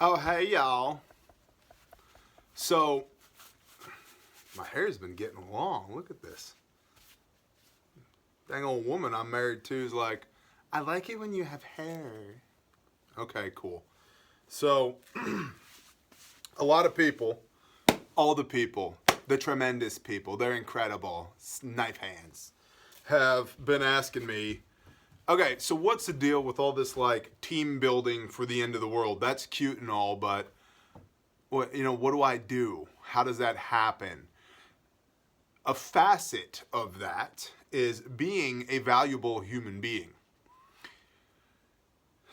Oh, hey, y'all. So, my hair's been getting long. Look at this. Dang old woman I'm married to is like, I like it when you have hair. Okay, cool. So, a lot of people, all the people, the tremendous people, they're incredible, knife hands, have been asking me, okay, so what's the deal with all this like team building for the end of the world? That's cute and all, but what do I do? How does that happen? A facet of that is being a valuable human being.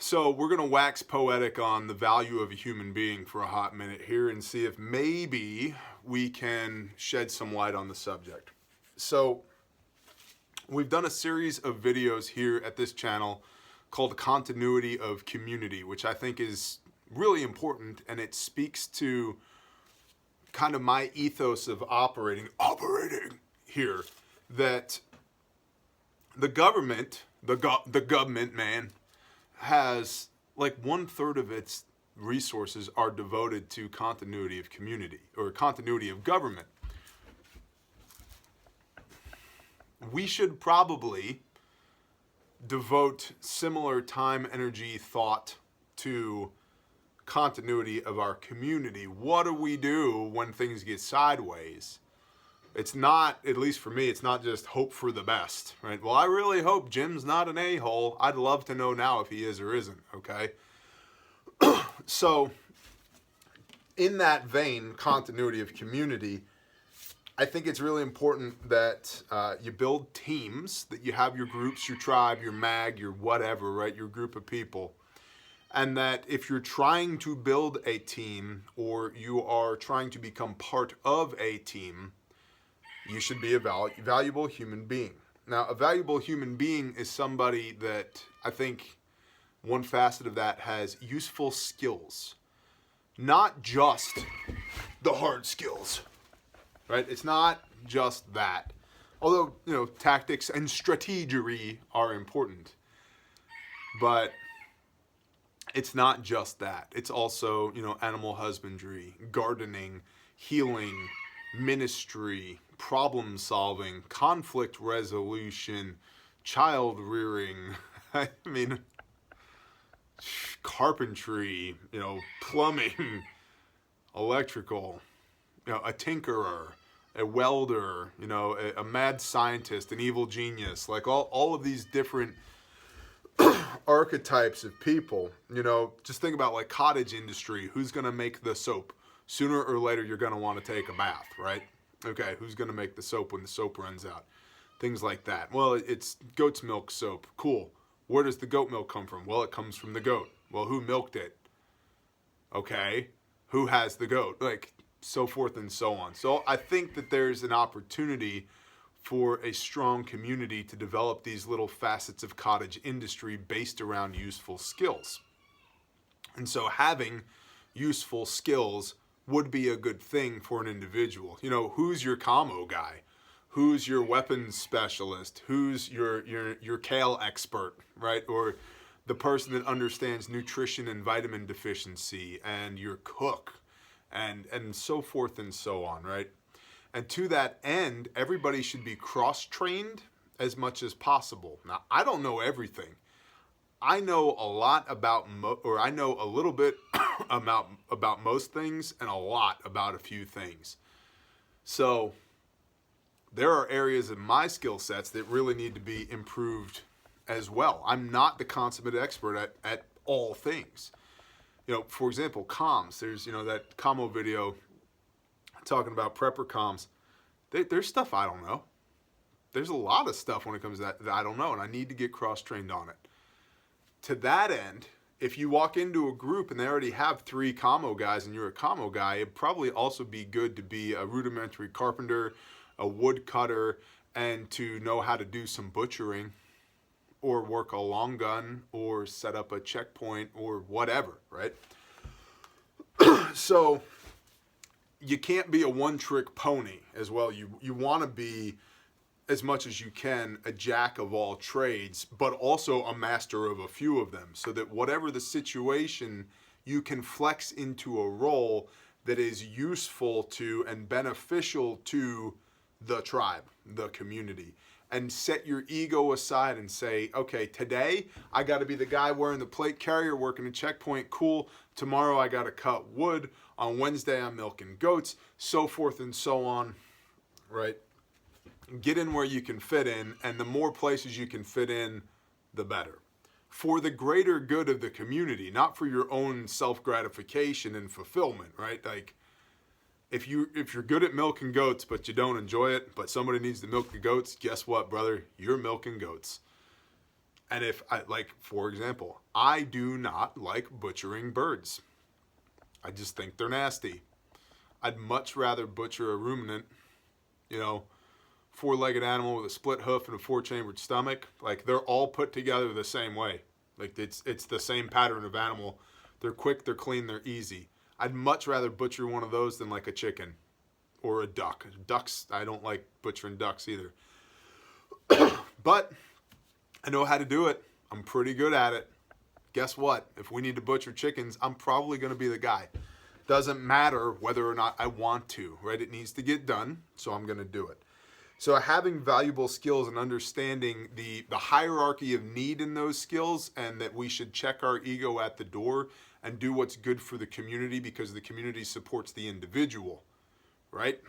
So we're going to wax poetic on the value of a human being for a hot minute here and see if maybe we can shed some light on the subject. So we've done a series of videos here at this channel called Continuity of Community, which I think is really important, and it speaks to kind of my ethos of operating here, that the government, the government, man, has like 1/3 of its resources are devoted to continuity of community or continuity of government. We should probably devote similar time, energy, thought to continuity of our community. What do we do when things get sideways? It's not, at least for me, it's not just hope for the best, right? Well, I really hope Jim's not an a-hole. I'd love to know now if he is or isn't, okay? So, in that vein, continuity of community, I think it's really important that you build teams, that you have your groups, your tribe, your mag, your whatever, right? Your group of people. And that if you're trying to build a team or you are trying to become part of a team, you should be a valuable human being. Now, a valuable human being is somebody that I think one facet of that has useful skills. Not just the hard skills, right? It's not just that. Although, tactics and strategery are important. But it's not just that. It's also, animal husbandry, gardening, healing, ministry, problem solving, conflict resolution, child rearing, carpentry, plumbing, electrical, a tinkerer, a welder, a mad scientist, an evil genius, like all of these different archetypes of people. Just think about like cottage industry. Who's going to make the soap? Sooner or later, you're going to want to take a bath, right? Okay, who's going to make the soap when the soap runs out? Things like that. Well, it's goat's milk soap. Cool. Where does the goat milk come from? Well, it comes from the goat. Well, who milked it? Okay, who has the goat? Like, so forth and so on. So I think that there's an opportunity for a strong community to develop these little facets of cottage industry based around useful skills. And so having useful skills would be a good thing for an individual. Who's your commo guy? Who's your weapons specialist? Who's your kale expert, right? Or the person that understands nutrition and vitamin deficiency, and your cook, and so forth and so on, right? And to that end, everybody should be cross-trained as much as possible. Now, I don't know everything. I know a lot about, I know a little bit about most things and a lot about a few things. So there are areas of my skill sets that really need to be improved as well. I'm not the consummate expert at all things. For example, comms. There's, that commo video talking about prepper comms. There's stuff I don't know. There's a lot of stuff when it comes to that I don't know, and I need to get cross-trained on it. To that end, if you walk into a group and they already have 3 commo guys and you're a commo guy, it'd probably also be good to be a rudimentary carpenter, a woodcutter, and to know how to do some butchering or work a long gun or set up a checkpoint or whatever, right? So you can't be a one-trick pony as well. You want to be, as much as you can, a jack of all trades, but also a master of a few of them, so that whatever the situation you can flex into a role that is useful to and beneficial to the tribe, the community, and set your ego aside and say, okay, today I got to be the guy wearing the plate carrier working a checkpoint. Cool. Tomorrow I got to cut wood. On Wednesday I'm milking goats, so forth and so on, right? Get in where you can fit in, and the more places you can fit in, the better. For the greater good of the community, not for your own self-gratification and fulfillment, right? Like, if you're good at milking goats but you don't enjoy it, but somebody needs to milk the goats, guess what, brother? You're milking goats. And if I, like, for example, I do not like butchering birds. I just think they're nasty. I'd much rather butcher a ruminant, you know, four-legged animal with a split hoof and a four-chambered stomach. Like, they're all put together the same way. Like, it's the same pattern of animal. They're quick, they're clean, they're easy. I'd much rather butcher one of those than like a chicken or a duck. Ducks, I don't like butchering ducks either. But I know how to do it. I'm pretty good at it. Guess what? If we need to butcher chickens, I'm probably going to be the guy. Doesn't matter whether or not I want to, right? It needs to get done, so I'm going to do it. So having valuable skills and understanding the hierarchy of need in those skills, and that we should check our ego at the door and do what's good for the community because the community supports the individual, right?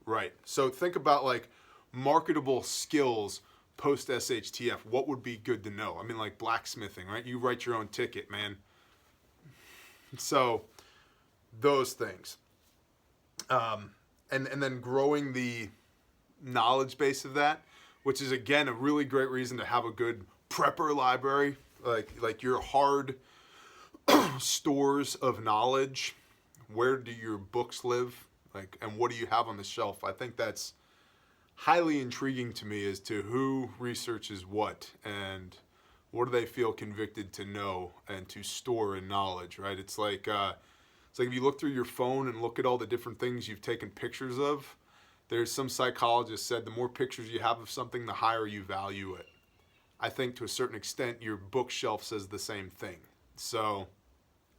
Right. So think about like marketable skills post SHTF. What would be good to know? I mean, like blacksmithing, right? You write your own ticket, man. So those things. And then growing the knowledge base of that, which is again a really great reason to have a good prepper library, like your hard stores of knowledge. Where do your books live, like, and what do you have on the shelf? I think that's highly intriguing to me as to who researches what and what do they feel convicted to know and to store in knowledge, right? It's like if you look through your phone and look at all the different things you've taken pictures of. There's some psychologist said the more pictures you have of something, the higher you value it. I think to a certain extent your bookshelf says the same thing. So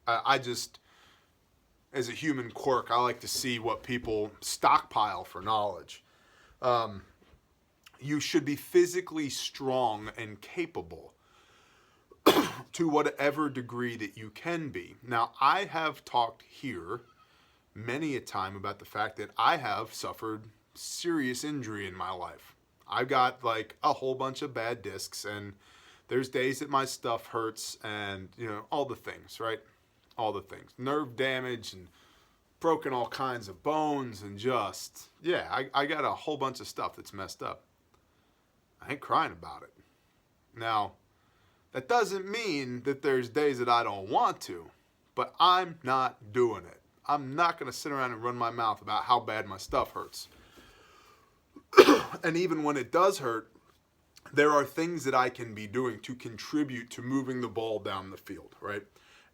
I just, as a human quirk, I like to see what people stockpile for knowledge. You should be physically strong and capable to whatever degree that you can be. Now, I have talked here many a time about the fact that I have suffered serious injury in my life. I've got like a whole bunch of bad discs, and there's days that my stuff hurts, and you know, all the things, right? All the things. Nerve damage and broken all kinds of bones, and just, yeah, I got a whole bunch of stuff that's messed up. I ain't crying about it. Now, that doesn't mean that there's days that I don't want to, but I'm not doing it. I'm not going to sit around and run my mouth about how bad my stuff hurts. And even when it does hurt, there are things that I can be doing to contribute to moving the ball down the field, right?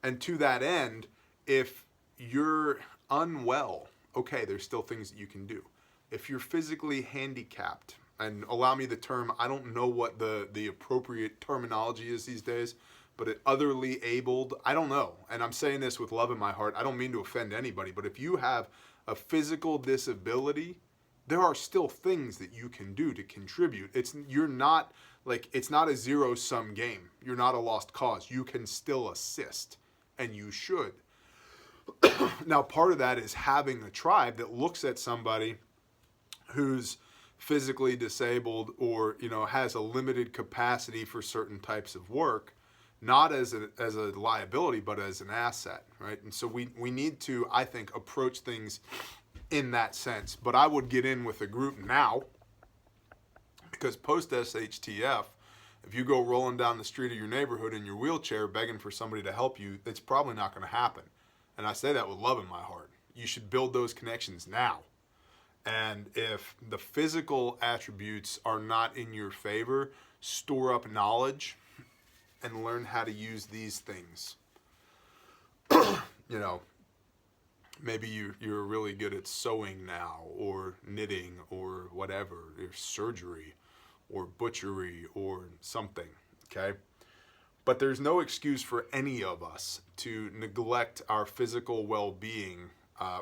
And to that end, if you're unwell, okay, there's still things that you can do. If you're physically handicapped, and allow me the term, I don't know what the appropriate terminology is these days, but otherly abled, I don't know. And I'm saying this with love in my heart. I don't mean to offend anybody, but if you have a physical disability, there are still things that you can do to contribute. It's not a zero-sum game. You're not a lost cause. You can still assist, and you should. Now, part of that is having a tribe that looks at somebody who's physically disabled or, you know, has a limited capacity for certain types of work, not as a liability, but as an asset, right? And so we need to, I think, approach things in that sense. But I would get in with a group now, because post-SHTF, if you go rolling down the street of your neighborhood in your wheelchair begging for somebody to help you, it's probably not going to happen. And I say that with love in my heart. You should build those connections now. And if the physical attributes are not in your favor, store up knowledge and learn how to use these things. You know, maybe you're really good at sewing now, or knitting, or whatever, or surgery, or butchery, or something, okay? But there's no excuse for any of us to neglect our physical well-being,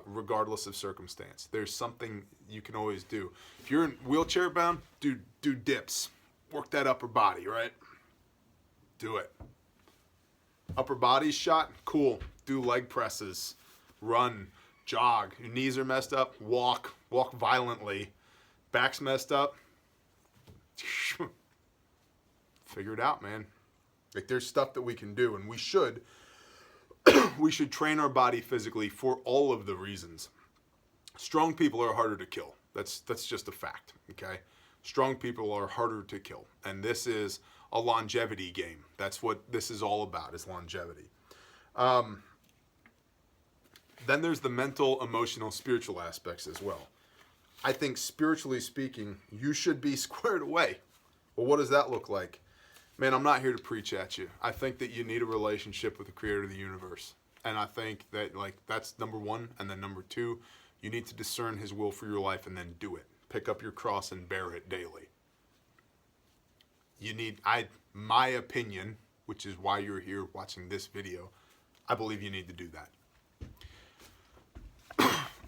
regardless of circumstance. There's something you can always do. If you're in wheelchair bound, do dips. Work that upper body, right? Do it. Upper body's shot, cool. Do leg presses, run, jog. Your knees are messed up, walk violently. Back's messed up, figure it out, man. Like, there's stuff that we can do, and we should train our body physically for all of the reasons. Strong people are harder to kill. That's just a fact, okay? Strong people are harder to kill, and this is a longevity game. That's what this is all about, is longevity. Then there's the mental, emotional, spiritual aspects as well. I think spiritually speaking, you should be squared away. Well, what does that look like? Man, I'm not here to preach at you. I think that you need a relationship with the creator of the universe. And I think that, like, that's number one. And then number two, you need to discern his will for your life and then do it. Pick up your cross and bear it daily. You need, my opinion, which is why you're here watching this video, I believe you need to do that.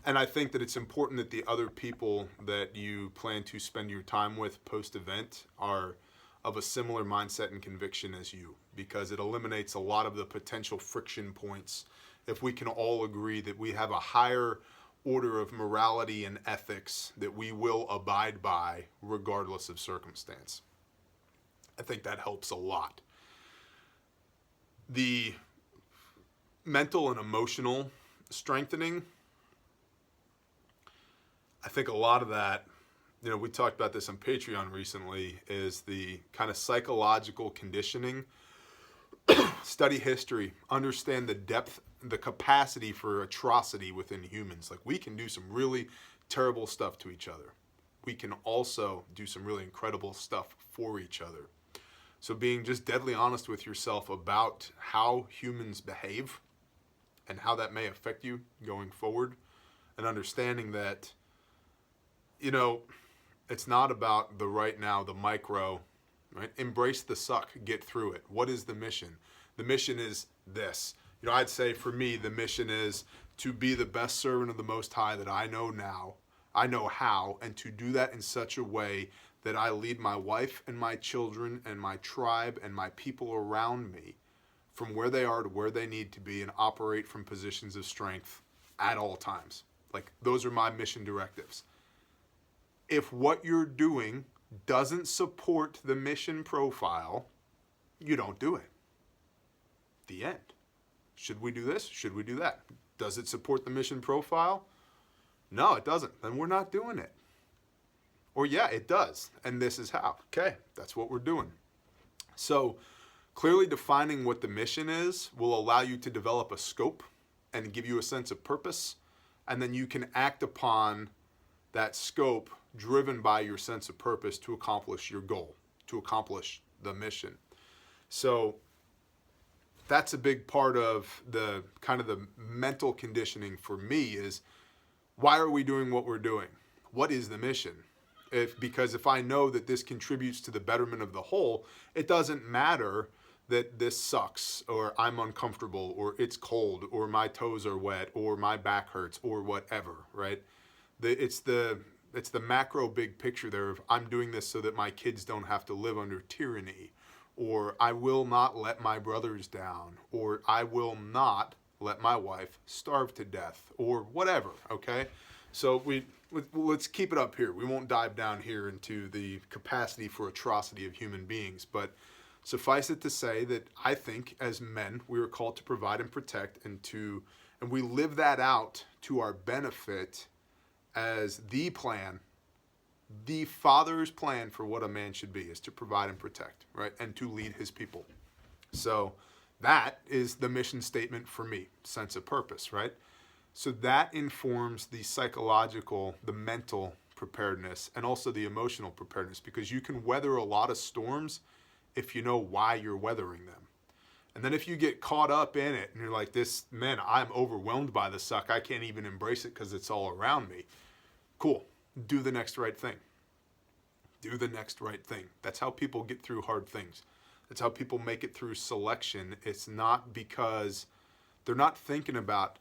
And I think that it's important that the other people that you plan to spend your time with post-event are of a similar mindset and conviction as you, because it eliminates a lot of the potential friction points if we can all agree that we have a higher order of morality and ethics that we will abide by regardless of circumstance. I think that helps a lot. The mental and emotional strengthening, I think a lot of that, you know, we talked about this on Patreon recently, is the kind of psychological conditioning. Study history, understand the depth, the capacity for atrocity within humans. Like, we can do some really terrible stuff to each other. We can also do some really incredible stuff for each other. So being just deadly honest with yourself about how humans behave and how that may affect you going forward, and understanding that, you know, it's not about the right now, the micro, right? Embrace the suck, get through it. What is the mission? The mission is this. You know, I'd say for me, the mission is to be the best servant of the Most High that I know now, I know how, and to do that in such a way that I lead my wife and my children and my tribe and my people around me from where they are to where they need to be, and operate from positions of strength at all times. Like, those are my mission directives. If what you're doing doesn't support the mission profile, you don't do it. The end. Should we do this? Should we do that? Does it support the mission profile? No, it doesn't. Then we're not doing it. Or yeah, it does. And this is how. Okay, that's what we're doing. So clearly defining what the mission is will allow you to develop a scope and give you a sense of purpose. And then you can act upon that scope driven by your sense of purpose to accomplish your goal, to accomplish the mission. So that's a big part of the kind of the mental conditioning for me, is why are we doing what we're doing? What is the mission? Because if I know that this contributes to the betterment of the whole, it doesn't matter that this sucks, or I'm uncomfortable, or it's cold, or my toes are wet, or my back hurts, or whatever, right? It's the macro big picture there of, I'm doing this so that my kids don't have to live under tyranny, or I will not let my brothers down, or I will not let my wife starve to death, or whatever, okay? So let's keep it up here. We won't dive down here into the capacity for atrocity of human beings, but suffice it to say that I think as men, we are called to provide and protect, and we live that out to our benefit as the plan, the Father's plan for what a man should be, is to provide and protect, right? And to lead his people. So that is the mission statement for me, sense of purpose, right? So that informs the psychological, the mental preparedness, and also the emotional preparedness, because you can weather a lot of storms if you know why you're weathering them. And then if you get caught up in it and you're like, this, man, I'm overwhelmed by the suck, I can't even embrace it because it's all around me. Cool. Do the next right thing. Do the next right thing. That's how people get through hard things. It's how people make it through selection. It's not because they're not thinking about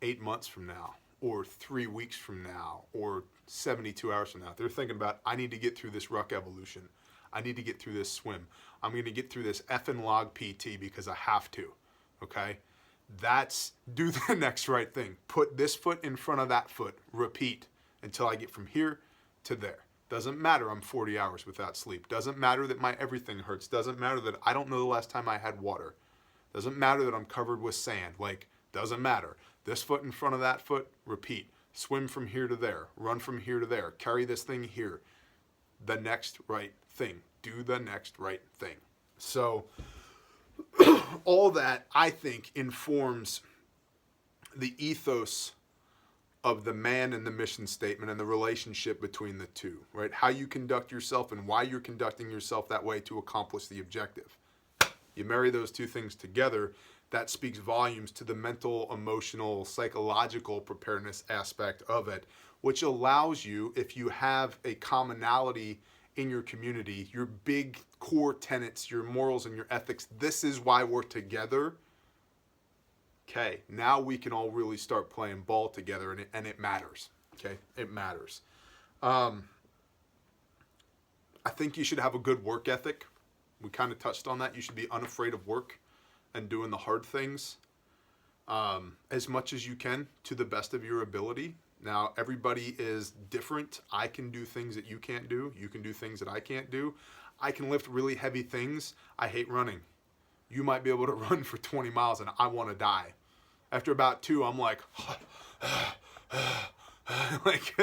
8 months from now or 3 weeks from now or 72 hours from now. They're thinking about, I need to get through this ruck evolution. I need to get through this swim. I'm going to get through this effing log PT because I have to, okay? That's do the next right thing. Put this foot in front of that foot. Repeat until I get from here to there. Doesn't matter I'm 40 hours without sleep. Doesn't matter that my everything hurts. Doesn't matter that I don't know the last time I had water. Doesn't matter that I'm covered with sand. Like, doesn't matter. This foot in front of that foot, repeat. Swim from here to there. Run from here to there. Carry this thing here. The next right thing. Do the next right thing. So all that, I think, informs the ethos of the man and the mission statement and the relationship between the two, right? How you conduct yourself and why you're conducting yourself that way to accomplish the objective. You marry those two things together, that speaks volumes to the mental, emotional, psychological preparedness aspect of it, which allows you, if you have a commonality in your community, your big core tenets, your morals and your ethics, this is why we're together. Okay, now we can all really start playing ball together, and it matters. Okay, it matters. I think you should have a good work ethic. We kind of touched on that. You should be unafraid of work and doing the hard things as much as you can to the best of your ability. Now, everybody is different. I can do things that you can't do. You can do things that I can't do. I can lift really heavy things. I hate running. You might be able to run for 20 miles and I want to die. After about 2, I'm like, like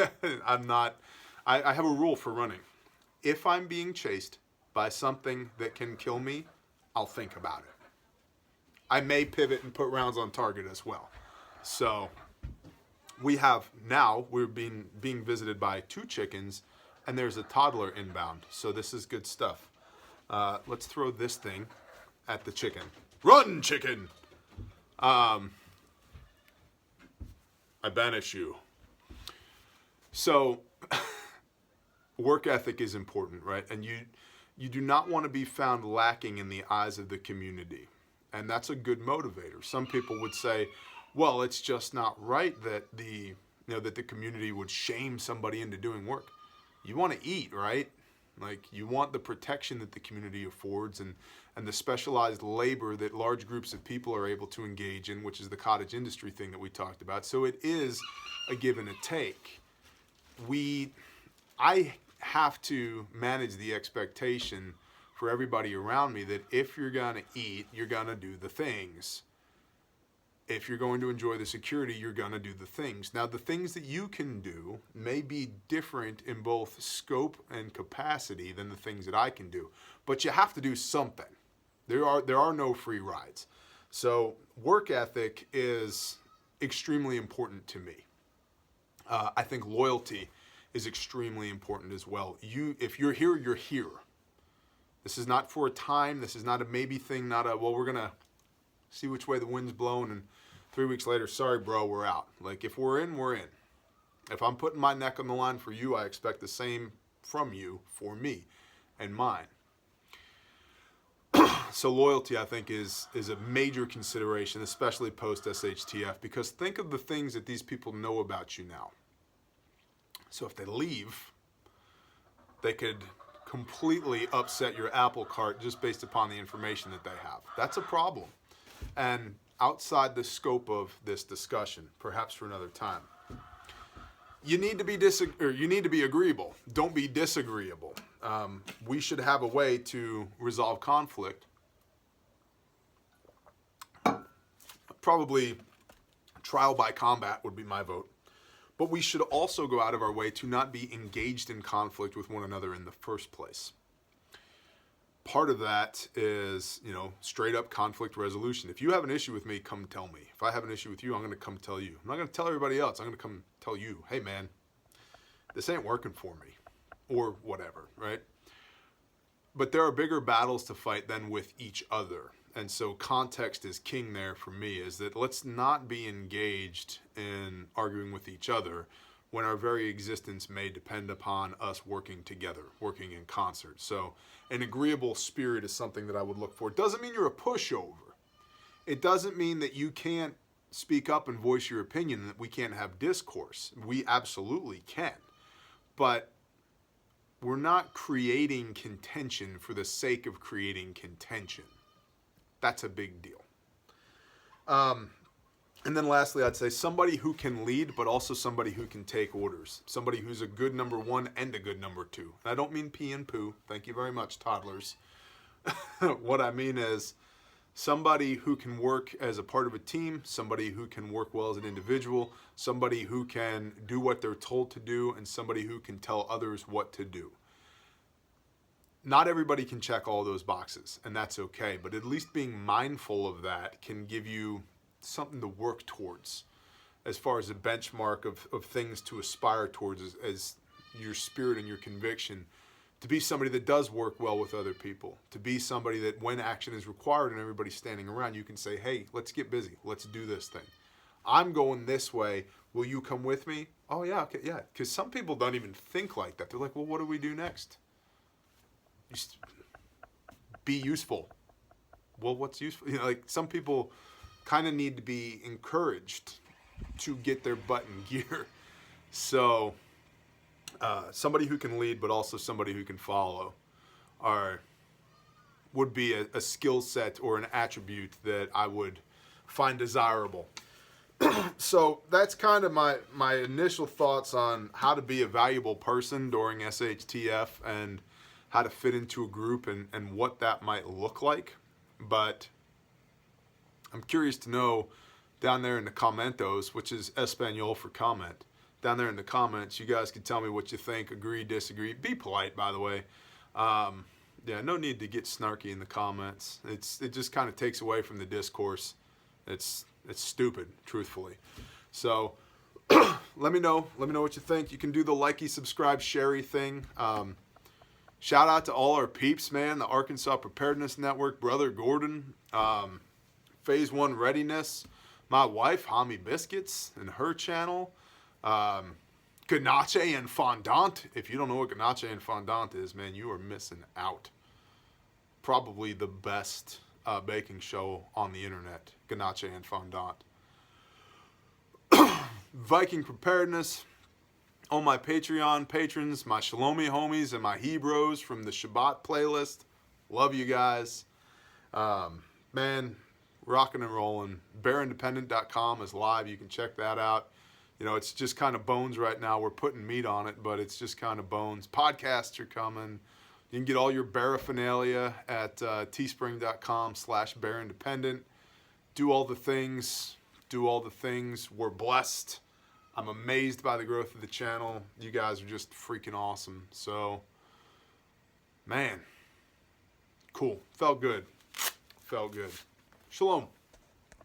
I'm not, I have a rule for running. If I'm being chased by something that can kill me, I'll think about it. I may pivot and put rounds on target as well. So we're being visited by 2 chickens and there's a toddler inbound. So this is good stuff. Let's throw this thing at the chicken. Run, chicken! I banish you. So work ethic is important, right? And you do not want to be found lacking in the eyes of the community. And that's a good motivator. Some people would say, well, it's just not right that the community would shame somebody into doing work. You want to eat, right? Like, you want the protection that the community affords and the specialized labor that large groups of people are able to engage in, which is the cottage industry thing that we talked about. So it is a give and a take. I have to manage the expectation for everybody around me that if you're going to eat, you're going to do the things. If you're going to enjoy the security, you're going to do the things. Now, the things that you can do may be different in both scope and capacity than the things that I can do, but you have to do something. There are no free rides. So work ethic is extremely important to me. I think loyalty is extremely important as well. If you're here, you're here. This is not for a time. This is not a maybe thing, not a, well, we're going to see which way the wind's blowing, and 3 weeks later, sorry, bro, we're out. Like, if we're in, we're in. If I'm putting my neck on the line for you, I expect the same from you for me and mine. So loyalty, I think, is a major consideration, especially post-SHTF, because think of the things that these people know about you now. So if they leave, they could completely upset your apple cart just based upon the information that they have. That's a problem. And outside the scope of this discussion, perhaps for another time, you need to be agreeable. Don't be disagreeable. We should have a way to resolve conflict. Probably trial by combat would be my vote. But we should also go out of our way to not be engaged in conflict with one another in the first place. Part of that is, straight up conflict resolution. If you have an issue with me, come tell me. If I have an issue with you, I'm going to come tell you. I'm not going to tell everybody else. I'm going to come tell you, hey man, this ain't working for me, or whatever, right? But there are bigger battles to fight than with each other. And so context is king there for me, is that let's not be engaged in arguing with each other. when our very existence may depend upon us working together, working in concert. So an agreeable spirit is something that I would look for. It doesn't mean you're a pushover. It doesn't mean that you can't speak up and voice your opinion, that we can't have discourse. We absolutely can. But we're not creating contention for the sake of creating contention. That's a big deal. And then lastly, I'd say somebody who can lead, but also somebody who can take orders. Somebody who's a good number one and a good number two. And I don't mean pee and poo. Thank you very much, toddlers. What I mean is somebody who can work as a part of a team, somebody who can work well as an individual, somebody who can do what they're told to do, and somebody who can tell others what to do. Not everybody can check all those boxes, and that's okay. But at least being mindful of that can give you something to work towards as far as a benchmark of things to aspire towards as your spirit and your conviction, to be somebody that does work well with other people, to be somebody that when action is required and everybody's standing around, you can say, hey, let's get busy. Let's do this thing. I'm going this way. Will you come with me? Oh, yeah, okay, yeah. Because some people don't even think like that. They're like, well, what do we do next? Just be useful. Well, what's useful? You know, like some people kind of need to be encouraged to get their butt in gear. So somebody who can lead, but also somebody who can follow would be a skill set or an attribute that I would find desirable. So that's kind of my initial thoughts on how to be a valuable person during SHTF and how to fit into a group and what that might look like. But I'm curious to know down there in the commentos, which is Espanol for comment, down there in the comments, you guys can tell me what you think, agree, disagree. Be polite, by the way. Yeah, no need to get snarky in the comments. It just kind of takes away from the discourse. It's stupid, truthfully. So let me know what you think. You can do the likey, subscribe, sharey thing. Shout out to all our peeps, man. The Arkansas Preparedness Network, Brother Gordon, Phase 1 Readiness, my wife, Hami Biscuits, and her channel, Ganache and Fondant. If you don't know what Ganache and Fondant is, man, you are missing out. Probably the best baking show on the internet, Ganache and Fondant. Viking Preparedness. All my Patreon patrons, my Shalomi homies, and my Hebrews from the Shabbat playlist. Love you guys. Man, rocking and rolling. BearIndependent.com is live. You can check that out. You know, it's just kind of bones right now. We're putting meat on it, but it's just kind of bones. Podcasts are coming. You can get all your paraphernalia at teespring.com/BearIndependent. Do all the things. We're blessed. I'm amazed by the growth of the channel. You guys are just freaking awesome. So, man, cool. Felt good. Shalom.